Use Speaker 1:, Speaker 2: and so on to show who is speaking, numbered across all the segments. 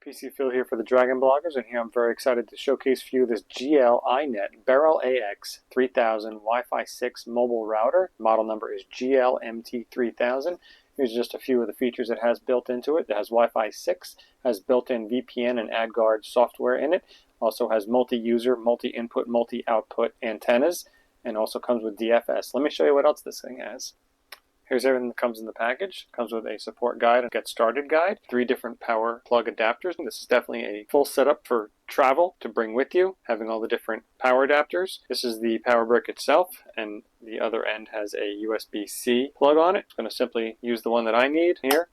Speaker 1: PC Phil here for the Dragon Bloggers, and here I'm very excited to showcase for you this GL.iNet Beryl AX 3000 Wi-Fi 6 mobile router. Model number is GL-MT3000. Here's just a few of the features it has built into it. It has Wi-Fi 6, has built-in VPN and WireGuard software in it, also has multi-user, multi-input, multi-output antennas, and also comes with DFS. Let me show you what else this thing has. Here's everything that comes in the package. It comes with a support guide and get started guide, 3 different power plug adapters. This is definitely a full setup for travel to bring with you, having all the different power adapters. This is the power brick itself, and the other end has a USB-C plug on it. I'm going to simply use the one that I need here.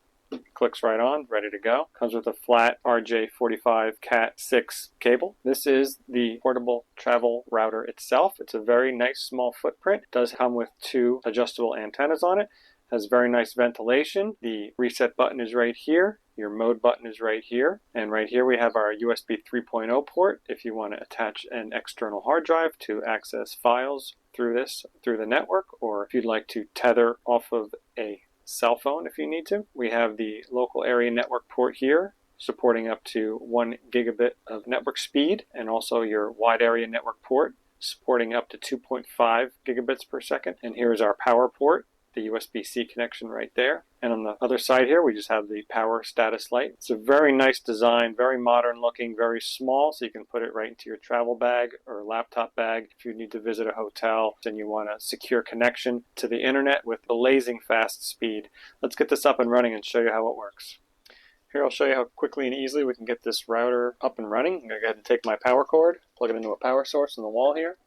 Speaker 1: Clicks right on, ready to go. Comes with a flat RJ45 Cat6 cable. This is the portable travel router itself. It's a very nice small footprint. It does come with 2 adjustable antennas on it. Has very nice ventilation. The reset button is right here. Your mode button is right here. And right here we have our USB 3.0 port if you want to attach an external hard drive to access files through the network, or if you'd like to tether off of a cell phone if you need to. We have the local area network port here, supporting up to 1 gigabit of network speed, and also your wide area network port, supporting up to 2.5 gigabits per second. And here's our power port, the USB-C connection right there. And on the other side here, we just have the power status light. It's a very nice design, very modern looking, very small, so you can put it right into your travel bag or laptop bag if you need to visit a hotel and you want a secure connection to the internet with blazing fast speed. Let's get this up and running and show you how it works. Here I'll show you how quickly and easily we can get this router up and running. I'm going to go ahead and take my power cord, plug it into a power source on the wall here.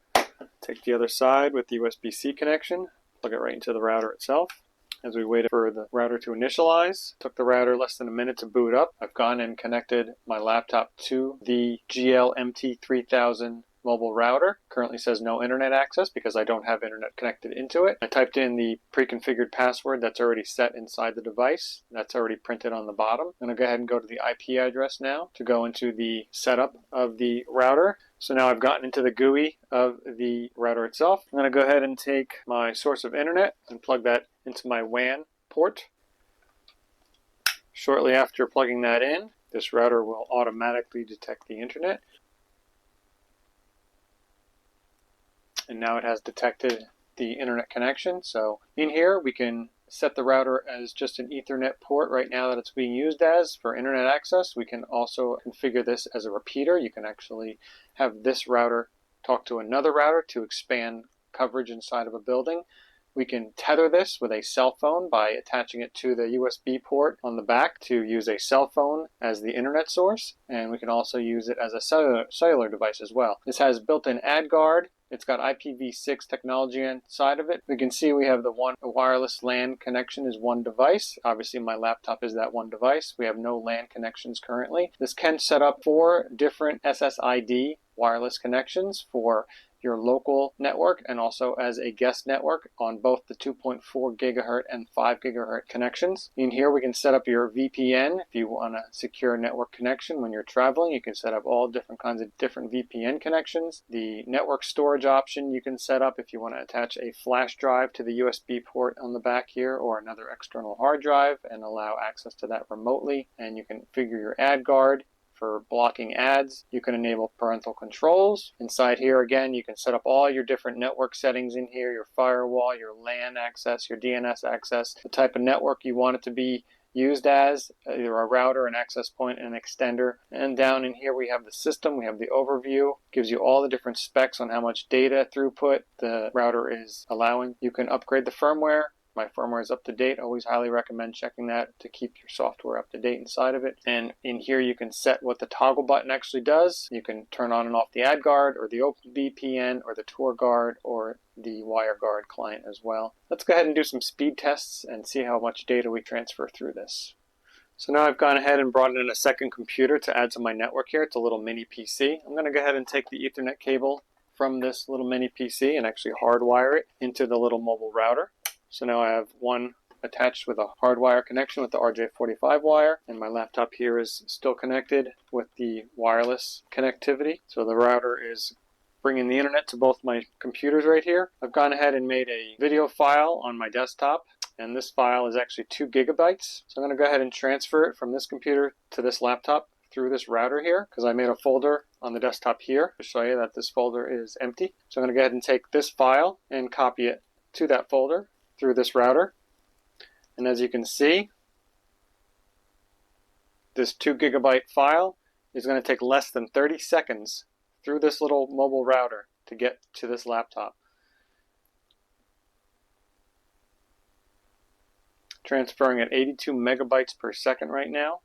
Speaker 1: Take the other side with the USB-C connection, plug it right into the router itself. As we waited for the router to initialize, took the router less than a minute to boot up. I've gone and connected my laptop to the GL-MT3000 mobile router. Currently says no internet access because I don't have internet connected into it. I typed in the pre-configured password that's already set inside the device. That's already printed on the bottom. I'm going to go ahead and go to the IP address now to go into the setup of the router. So now I've gotten into the GUI of the router itself. I'm going to go ahead and take my source of internet and plug that into my WAN port. Shortly after plugging that in, this router will automatically detect the internet. And now it has detected the internet connection. So in here we can set the router as just an Ethernet port right now that it's being used as for internet access. We can also configure this as a repeater. You can actually have this router talk to another router to expand coverage inside of a building. We can tether this with a cell phone by attaching it to the USB port on the back to use a cell phone as the internet source. And we can also use it as a cellular device as well. This has built-in WireGuard. It's got IPv6 technology inside of it. We can see we have the wireless LAN connection is one device. Obviously my laptop is that one device. We have no LAN connections currently. This can set up 4 different SSID wireless connections for your local network and also as a guest network on both the 2.4 gigahertz and 5 gigahertz connections. In here we can set up your VPN if you want a secure network connection when you're traveling. You can set up all different kinds of different VPN connections. The network storage option you can set up if you want to attach a flash drive to the USB port on the back here or another external hard drive and allow access to that remotely. And you can configure your ad guard for blocking ads. You can enable parental controls. Inside here again you can set up all your different network settings in here, your firewall, your LAN access, your DNS access, the type of network you want it to be used as, either a router, an access point, and an extender. And down in here we have the system, we have the overview, gives you all the different specs on how much data throughput the router is allowing. You can upgrade the firmware. My firmware is up to date. Always highly recommend checking that to keep your software up to date inside of it. And in here you can set what the toggle button actually does. You can turn on and off the ad guard or the OpenVPN or the Tor guard or the WireGuard client as well. Let's go ahead and do some speed tests and see how much data we transfer through this. So now I've gone ahead and brought in a second computer to add to my network here. It's a little mini PC. I'm going to go ahead and take the Ethernet cable from this little mini PC and actually hardwire it into the little mobile router. So now I have one attached with a hardwire connection with the RJ45 wire, and my laptop here is still connected with the wireless connectivity. So the router is bringing the internet to both my computers right here. I've gone ahead and made a video file on my desktop, and this file is actually 2 gigabytes. So I'm going to go ahead and transfer it from this computer to this laptop through this router here because I made a folder on the desktop here to show you that this folder is empty. So I'm going to go ahead and take this file and copy it to that folder through this router. And as you can see, this 2 gigabyte file is going to take less than 30 seconds through this little mobile router to get to this laptop. Transferring at 82 megabytes per second right now.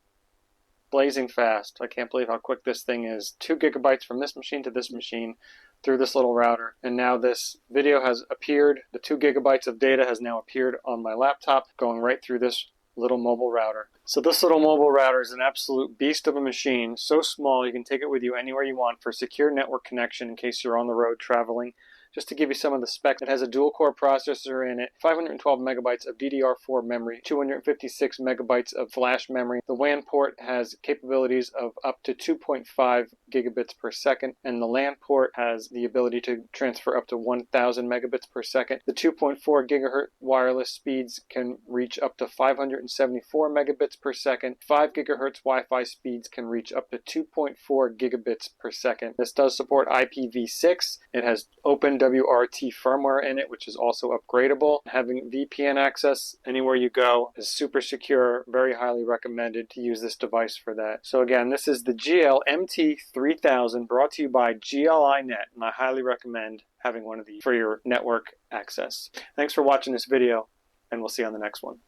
Speaker 1: Blazing fast. I can't believe how quick this thing is. 2 gigabytes from this machine to this machine through this little router. And now this video has appeared. The 2 gigabytes of data has now appeared on my laptop, going right through this little mobile router. So this little mobile router is an absolute beast of a machine. So small you can take it with you anywhere you want for secure network connection in case you're on the road traveling. Just to give you some of the specs, it has a dual-core processor in it, 512 megabytes of DDR4 memory, 256 megabytes of flash memory. The WAN port has capabilities of up to 2.5 gigabits per second, and the LAN port has the ability to transfer up to 1,000 megabits per second. The 2.4 gigahertz wireless speeds can reach up to 574 megabits per second. 5 gigahertz Wi-Fi speeds can reach up to 2.4 gigabits per second. This does support IPv6. It has OpenWrt firmware in it, which is also upgradable. Having VPN access anywhere you go is super secure. Very highly recommended to use this device for that. So again, this is the GL-MT3000 brought to you by GL.iNet, and I highly recommend having one of these for your network access. Thanks for watching this video, and we'll see you on the next one.